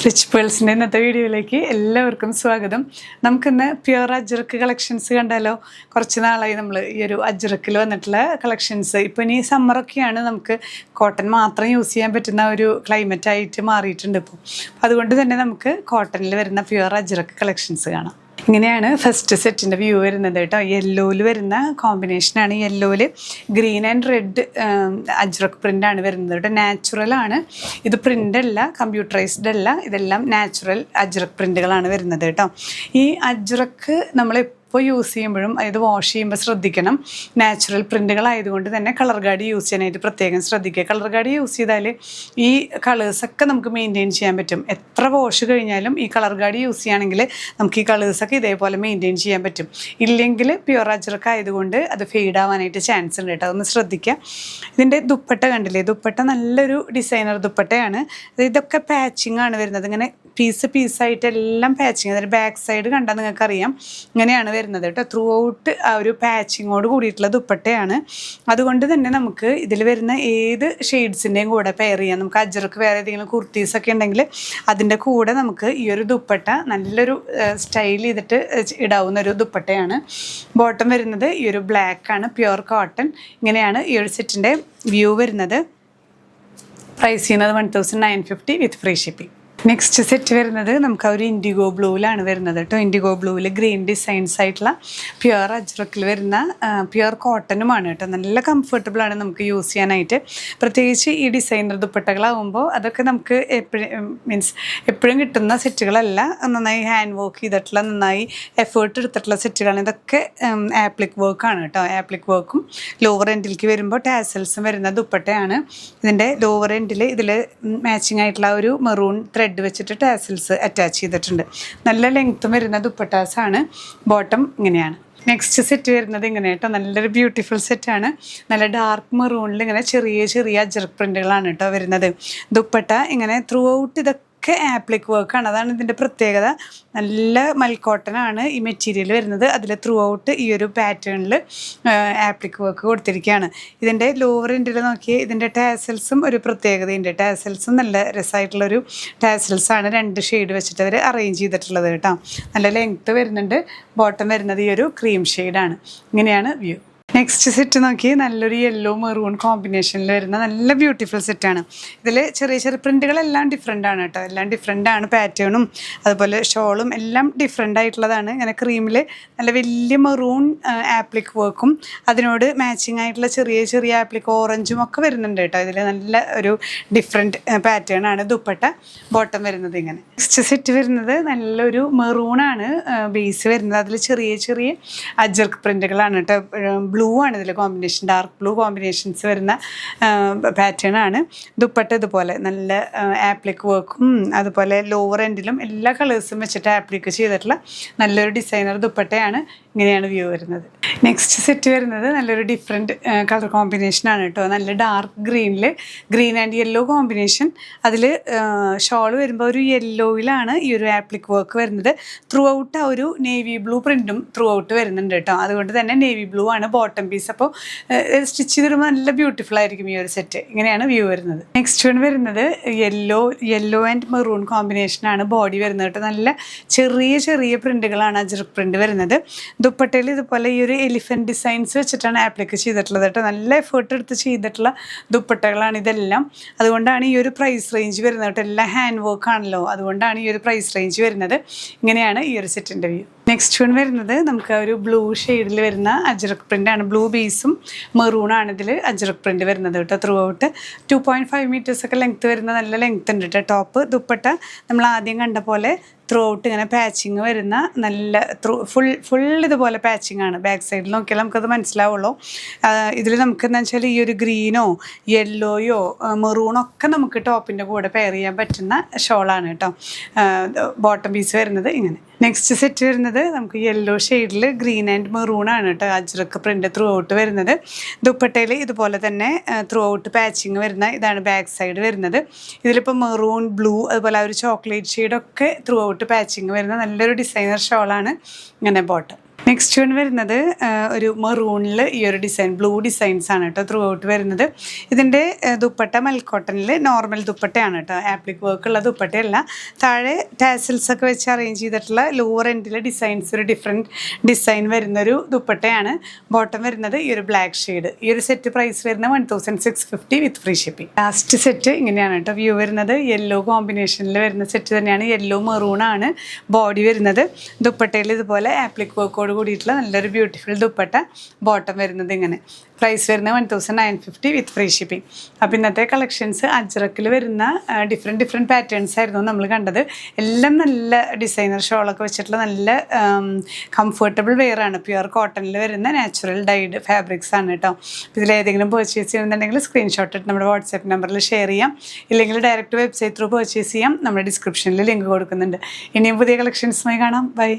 Rich പേൾസിൻ്റെ ഇന്നത്തെ വീഡിയോയിലേക്ക് എല്ലാവർക്കും സ്വാഗതം. നമുക്കിന്ന് പ്യുവർ അജ്രക്ക് കളക്ഷൻസ് കണ്ടാലോ? കുറച്ച് നാളായി നമ്മൾ ഈ ഒരു അജ്രക്കിൽ വന്നിട്ടുള്ള കളക്ഷൻസ്. ഇപ്പോൾ ഇനി സമ്മറൊക്കെയാണ്, നമുക്ക് കോട്ടൺ മാത്രം യൂസ് ചെയ്യാൻ പറ്റുന്ന ഒരു ക്ലൈമറ്റ് ആയിട്ട് മാറിയിട്ടുണ്ട് ഇപ്പോൾ. അതുകൊണ്ട് തന്നെ നമുക്ക് കോട്ടണിൽ വരുന്ന പ്യുവർ അജ്രക്ക് കളക്ഷൻസ് കാണാം. ഇങ്ങനെയാണ് ഫസ്റ്റ് സെറ്റിൻ്റെ വ്യൂ വരുന്നത് കേട്ടോ. യെല്ലോയിൽ വരുന്ന കോമ്പിനേഷനാണ്. യെല്ലോയിൽ ഗ്രീൻ ആൻഡ് റെഡ് അജ്രക്ക് പ്രിൻ്റാണ് വരുന്നത് കേട്ടോ. നാച്ചുറലാണ് ഇത്, പ്രിൻ്റല്ല, കമ്പ്യൂട്ടറൈസ്ഡ് അല്ല, ഇതെല്ലാം നാച്ചുറൽ അജ്രക്ക് പ്രിൻ്റുകളാണ് വരുന്നത് കേട്ടോ. ഈ അജ്രക്ക് നമ്മൾ ഇപ്പോൾ യൂസ് ചെയ്യുമ്പോഴും ഇത് വാഷ് ചെയ്യുമ്പോൾ ശ്രദ്ധിക്കണം. നാച്ചുറൽ പ്രിൻ്റുകളായതുകൊണ്ട് തന്നെ കളർ ഗാർഡ് യൂസ് ചെയ്യാനായിട്ട് പ്രത്യേകം ശ്രദ്ധിക്കുക. കളർ ഗാർഡ് യൂസ് ചെയ്താൽ ഈ കളേഴ്സൊക്കെ നമുക്ക് മെയിൻറ്റെയിൻ ചെയ്യാൻ പറ്റും. എത്ര വാഷ് കഴിഞ്ഞാലും ഈ കളർ ഗാർഡ് യൂസ് ചെയ്യുകയാണെങ്കിൽ നമുക്ക് ഈ കളേഴ്സൊക്കെ ഇതേപോലെ മെയിൻറ്റെയിൻ ചെയ്യാൻ പറ്റും. ഇല്ലെങ്കിൽ പ്യുവർ അജ്രക്ക് ആയതുകൊണ്ട് അത് ഫെയ്ഡ് ആവാനായിട്ട് ചാൻസ് ഉണ്ട് കേട്ടോ. അതൊന്ന് ശ്രദ്ധിക്കുക. ഇതിൻ്റെ ദുപ്പട്ട കണ്ടില്ലേ? ദുപ്പട്ട നല്ലൊരു ഡിസൈനർ ദുപ്പട്ടയാണ്. ഇതൊക്കെ പാച്ചിങ് ആണ് വരുന്നത്. ഇങ്ങനെ പീസായിട്ട് എല്ലാം പാച്ചിങ്. അതായത് ബാക്ക് സൈഡ് കണ്ടാൽ നിങ്ങൾക്കറിയാം ഇങ്ങനെയാണ് വരുന്നത് കേട്ടോ. ത്രൂ ഔട്ട് ആ ഒരു പാച്ചിങ്ങോട് കൂടിയിട്ടുള്ള ദുപ്പട്ടയാണ്. അതുകൊണ്ട് തന്നെ നമുക്ക് ഇതിൽ വരുന്ന ഏത് ഷെയ്ഡ്സിൻ്റെയും കൂടെ പെയർ ചെയ്യാം. നമുക്ക് അജ്രക്ക് വേറെ ഏതെങ്കിലും കുർത്തീസൊക്കെ ഉണ്ടെങ്കിൽ അതിൻ്റെ കൂടെ നമുക്ക് ഈ ഒരു ദുപ്പട്ട നല്ലൊരു സ്റ്റൈൽ ചെയ്തിട്ട് ഇടാവുന്ന ഒരു ദുപ്പട്ടയാണ്. ബോട്ടം വരുന്നത് ഈ ഒരു ബ്ലാക്കാണ്, പ്യുവർ കോട്ടൺ. ഇങ്ങനെയാണ് ഈ ഒരു സെറ്റിൻ്റെ വ്യൂ വരുന്നത്. പ്രൈസ് ചെയ്യുന്നത് 1950 വിത്ത് ഫ്രീ ഷിപ്പിംഗ്. നെക്സ്റ്റ് സെറ്റ് വരുന്നത് നമുക്ക് ആ ഒരു ഇൻഡിഗോ ബ്ലൂവിലാണ് വരുന്നത് കേട്ടോ. ഇൻഡിഗോ ബ്ലൂവിൽ ഗ്രീൻ ഡിസൈൻസ് ആയിട്ടുള്ള പ്യുവർ അജ്രക്കിൽ വരുന്ന പ്യുവർ കോട്ടനുമാണ് കേട്ടോ. നല്ല കംഫർട്ടബിളാണ് നമുക്ക് യൂസ് ചെയ്യാനായിട്ട്. പ്രത്യേകിച്ച് ഈ ഡിസൈനർ ദുപ്പട്ടകളാകുമ്പോൾ അതൊക്കെ നമുക്ക് എപ്പോഴും കിട്ടുന്ന സെറ്റുകളല്ല. നന്നായി ഹാൻഡ് വർക്ക് ചെയ്തിട്ടുള്ള, നന്നായി എഫേർട്ട് എടുത്തിട്ടുള്ള സെറ്റുകളാണ്. ഇതൊക്കെ ആപ്ലിക് വർക്കാണ് കേട്ടോ. ആപ്ലിക് വർക്കും ലോവർ എൻഡിലേക്ക് വരുമ്പോൾ ടാസൽസും വരുന്ന ദുപ്പട്ടയാണ്. ഇതിൻ്റെ ലോവർ എൻഡിൽ ഇതിൽ മാച്ചിങ് ആയിട്ടുള്ള ഒരു മെറൂൺ ത്രെഡ് വെച്ചിട്ട് ടാസൽസ് അറ്റാച്ച് ചെയ്തിട്ടുണ്ട്. നല്ല ലെങ്ത്തും വരുന്ന ദുപ്പട്ടാസാണ്. ബോട്ടം ഇങ്ങനെയാണ്. നെക്സ്റ്റ് സെറ്റ് വരുന്നത് ഇങ്ങനെ കേട്ടോ. നല്ലൊരു ബ്യൂട്ടിഫുൾ സെറ്റാണ്. നല്ല ഡാർക്ക് മെറൂണിൽ ഇങ്ങനെ ചെറിയ അജ്രക്ക് പ്രിൻ്റുകളാണ് കേട്ടോ വരുന്നത്. ദുപ്പട്ട ഇങ്ങനെ ത്രൂ ഔട്ട് ഇതൊക്കെ ആപ്ലിക് വർക്കാണ്. അതാണ് ഇതിൻ്റെ പ്രത്യേകത. നല്ല മൽക്കോട്ടനാണ് ഈ മെറ്റീരിയൽ വരുന്നത്. അതിൽ ത്രൂ ഔട്ട് ഈ ഒരു പാറ്റേണിൽ ആപ്ലിക് വർക്ക് കൊടുത്തിരിക്കുകയാണ്. ഇതിൻ്റെ ലോവർ എൻഡിൽ നോക്കിയാൽ ഇതിൻ്റെ ടാസൽസും ഒരു പ്രത്യേകതയുണ്ട്. ടാസൽസും നല്ല രസമായിട്ടുള്ളൊരു ടാസൽസാണ്. 2 ഷെയ്ഡ് വെച്ചിട്ട് അവർ അറേഞ്ച് ചെയ്തിട്ടുള്ളത് കേട്ടോ. നല്ല ലെങ്ത്ത് വരുന്നുണ്ട്. ബോട്ടം വരുന്നത് ഈ ഒരു ക്രീം ഷെയ്ഡാണ്. ഇങ്ങനെയാണ് വ്യൂ. നെക്സ്റ്റ് സെറ്റ് നോക്കി നല്ലൊരു യെല്ലോ മെറൂൺ കോമ്പിനേഷനിൽ വരുന്ന നല്ല ബ്യൂട്ടിഫുൾ സെറ്റാണ്. ഇതിൽ ചെറിയ പ്രിൻ്റുകളെല്ലാം ഡിഫറെൻ്റ് ആണ് കേട്ടോ. എല്ലാം ഡിഫറെൻ്റ് ആണ്. പാറ്റേണും അതുപോലെ ഷോളും എല്ലാം ഡിഫറെൻ്റ് ആയിട്ടുള്ളതാണ്. ഇങ്ങനെ ക്രീമിൽ നല്ല വലിയ മെറൂൺ ആപ്ലിക് വർക്കും അതിനോട് മാച്ചിങ് ആയിട്ടുള്ള ചെറിയ ആപ്ലിക് ഓറഞ്ചും ഒക്കെ വരുന്നുണ്ട് കേട്ടോ. ഇതിൽ നല്ല ഒരു ഡിഫറെൻറ്റ് പാറ്റേൺ ആണ്. ദുപ്പട്ട ബോട്ടം വരുന്നത് ഇങ്ങനെ. നെക്സ്റ്റ് സെറ്റ് വരുന്നത് നല്ലൊരു മെറൂണാണ് ബേസ് വരുന്നത്. അതിൽ ചെറിയ അജ്രക്ക് പ്രിൻ്റുകളാണ് കേട്ടോ. ബ്ലൂ ആണ് ഇതിൽ കോമ്പിനേഷൻ, ഡാർക്ക് ബ്ലൂ കോമ്പിനേഷൻസ് വരുന്ന പാറ്റേൺ ആണ്. ദുപ്പട്ട ഇതുപോലെ നല്ല ആപ്ലിക് വർക്കും അതുപോലെ ലോവർ എൻഡിലും എല്ലാ കളേഴ്സും വെച്ചിട്ട് ആപ്ലിക്ക് ചെയ്തിട്ടുള്ള നല്ലൊരു ഡിസൈനർ ദുപ്പട്ടയാണ്. ഇങ്ങനെയാണ് വ്യൂ വരുന്നത്. നെക്സ്റ്റ് സെറ്റ് വരുന്നത് നല്ലൊരു ഡിഫറെൻറ്റ് കളർ കോമ്പിനേഷനാണ് കേട്ടോ. നല്ല ഡാർക്ക് ഗ്രീനിൽ ഗ്രീൻ ആൻഡ് യെല്ലോ കോമ്പിനേഷൻ. അതിൽ ഷോൾ വരുമ്പോൾ ഒരു യെല്ലോയിലാണ് ഈ ഒരു ആപ്ലിക് വർക്ക് വരുന്നത്. ത്രൂ ഔട്ട് ആ ഒരു നേവി ബ്ലൂ പ്രിൻറ്റും ത്രൂ ഔട്ട് വരുന്നുണ്ട് കേട്ടോ. അതുകൊണ്ട് തന്നെ നേവി ബ്ലൂ ആണ് ബോട്ടം പീസ്. അപ്പോൾ സ്റ്റിച്ച് ചെയ്തിടുമ്പോൾ നല്ല ബ്യൂട്ടിഫുൾ ആയിരിക്കും ഈ ഒരു സെറ്റ്. ഇങ്ങനെയാണ് വ്യൂ വരുന്നത്. നെക്സ്റ്റ് വൺ വരുന്നത് യെല്ലോ ആൻഡ് മെറൂൺ കോമ്പിനേഷനാണ് ബോഡി വരുന്നത് കേട്ടോ. നല്ല ചെറിയ പ്രിൻറ്റുകളാണ് അജ്രക്ക് പ്രിൻറ്റ് വരുന്നത്. ദുപ്പട്ടയിൽ ഇതുപോലെ ഈ ഒരു എലിഫൻറ്റ് ഡിസൈൻസ് വെച്ചിട്ടാണ് ആപ്ലിക്ക് ചെയ്തിട്ടുള്ളത് കേട്ടോ. നല്ല എഫേർട്ട് എടുത്ത് ചെയ്തിട്ടുള്ള ദുപ്പട്ടകളാണ് ഇതെല്ലാം. അതുകൊണ്ടാണ് ഈ ഒരു പ്രൈസ് റേഞ്ച് വരുന്നത് കേട്ടോ. എല്ലാം ഹാൻഡ് വർക്ക് ആണല്ലോ, അതുകൊണ്ടാണ് ഈ ഒരു പ്രൈസ് റേഞ്ച് വരുന്നത്. ഇങ്ങനെയാണ് ഈ ഒരു സെറ്റിൻ്റെ വ്യൂ. നെക്സ്റ്റ് വൺ വരുന്നത് നമുക്ക് ഒരു ബ്ലൂ ഷെയ്ഡിൽ വരുന്ന അജ്രക്ക് പ്രിൻ്റാണ്. ബ്ലൂ ബേസും മെറൂണാണ് ഇതിൽ അജ്രക്ക് പ്രിൻ്റ് വരുന്നത് കേട്ടോ. ത്രൂ ഔട്ട് 2.5 മീറ്റേഴ്സൊക്കെ ലെങ്ത്ത് വരുന്ന നല്ല ലെങ്ത്ത് ഉണ്ട് കേട്ടോ. ടോപ്പ് ദുപ്പട്ട നമ്മൾ ആദ്യം കണ്ട പോലെ ത്രൂ ഔട്ട് ഇങ്ങനെ പാച്ചിങ് വരുന്ന നല്ല ഫുൾ ഇതുപോലെ പാച്ചിങ് ആണ്. ബാക്ക് സൈഡിൽ നോക്കിയാൽ നമുക്കത് മനസ്സിലാവുള്ളൂ. ഇതിൽ നമുക്ക് എന്താ വെച്ചാൽ ഈ ഒരു ഗ്രീനോ യെല്ലോയോ മെറൂണോ ഒക്കെ നമുക്ക് ടോപ്പിൻ്റെ കൂടെ പെയർ ചെയ്യാൻ പറ്റുന്ന ഷോളാണ് കേട്ടോ. ബോട്ടം പീസ് വരുന്നത് ഇങ്ങനെ. നെക്സ്റ്റ് സെറ്റ് വരുന്നത് നമുക്ക് യെല്ലോ ഷെയ്ഡിൽ ഗ്രീൻ ആൻഡ് മെറൂൺ ആണ് കേട്ടോ അജ്രക്ക് പ്രിൻ്റ് ത്രൂ ഔട്ട് വരുന്നത്. ദുപ്പട്ടയിൽ ഇതുപോലെ തന്നെ ത്രൂ ഔട്ട് പാച്ചിങ് വരുന്ന ഇതാണ് ബാക്ക് സൈഡ് വരുന്നത്. ഇതിലിപ്പോൾ മെറൂൺ, ബ്ലൂ അതുപോലെ ആ ഒരു ചോക്ലേറ്റ് ഷെയ്ഡൊക്കെ ത്രൂ ഔട്ട് പാച്ചിങ് വരുന്ന നല്ലൊരു ഡിസൈനർ ഷോളാണ്. ഇങ്ങനെ ബോട്ടം. നെക്സ്റ്റ് വൺ വരുന്നത് ഒരു മെറൂണിൽ ഈ ഒരു ഡിസൈൻ ബ്ലൂ ഡിസൈൻസ് ആണ് കേട്ടോ ത്രൂ ഔട്ട് വരുന്നത്. ഇതിൻ്റെ ദുപ്പട്ട മൽക്കോട്ടനിൽ നോർമൽ ദുപ്പട്ടയാണ് കേട്ടോ, ആപ്ലിക് വർക്കുള്ള ദുപ്പട്ടയല്ല. താഴെ ടാസിൽസ് ഒക്കെ വെച്ച് അറേഞ്ച് ചെയ്തിട്ടുള്ള ലോവർ എൻഡിലെ ഡിസൈൻസ് ഒരു ഡിഫറെൻറ്റ് ഡിസൈൻ വരുന്നൊരു ദുപ്പട്ടയാണ്. ബോട്ടം വരുന്നത് ഈ ഒരു ബ്ലാക്ക് ഷെയ്ഡ്. ഈ ഒരു സെറ്റ് പ്രൈസ് വരുന്നത് 1650 വിത്ത് ഫ്രീ ഷിപ്പിംഗ്. ലാസ്റ്റ് സെറ്റ് ഇങ്ങനെയാണ് കേട്ടോ വ്യൂ വരുന്നത്. യെല്ലോ കോമ്പിനേഷനിൽ വരുന്ന സെറ്റ് തന്നെയാണ്. യെല്ലോ മെറൂണാണ് ബോഡി വരുന്നത്. ദുപ്പട്ടയിൽ ഇതുപോലെ ആപ്ലിക് വർക്കോട് കൂടിയിട്ടുള്ള നല്ലൊരു ബ്യൂട്ടിഫുൾ ദുപ്പട്ട. ബോട്ടം വരുന്നത് ഇങ്ങനെ. പ്രൈസ് വരുന്നത് 1950 വിത്ത് ഫ്രീ ഷിപ്പിംഗ്. അപ്പോൾ ഇന്നത്തെ കളക്ഷൻസ് അജ്രക്കിൽ വരുന്ന ഡിഫറെൻറ്റ് പാറ്റേൺസ് ആയിരുന്നു നമ്മൾ കണ്ടത്. എല്ലാം നല്ല ഡിസൈനർ ഷോളൊക്കെ വെച്ചിട്ടുള്ള നല്ല കംഫർട്ടബിൾ വെയറാണ്. പ്യുവർ കോട്ടണിൽ വരുന്ന നാച്ചുറൽ ഡൈഡ് ഫാബ്രിക്സ് ആണ് കേട്ടോ. ഇതിലേതെങ്കിലും പർച്ചേസ് ചെയ്യുന്നുണ്ടെങ്കിൽ സ്ക്രീൻഷോട്ട് ഇട്ട് നമ്മുടെ വാട്സാപ്പ് നമ്പറിൽ ഷെയർ ചെയ്യാം. ഇല്ലെങ്കിൽ ഡയറക്റ്റ് വെബ്സൈറ്റ് ത്രൂ പർച്ചേസ് ചെയ്യാം. നമ്മുടെ ഡിസ്ക്രിപ്ഷനിൽ ലിങ്ക് കൊടുക്കുന്നുണ്ട്. ഇനിയും പുതിയ കളക്ഷൻസുമായി കാണാം. ബൈ.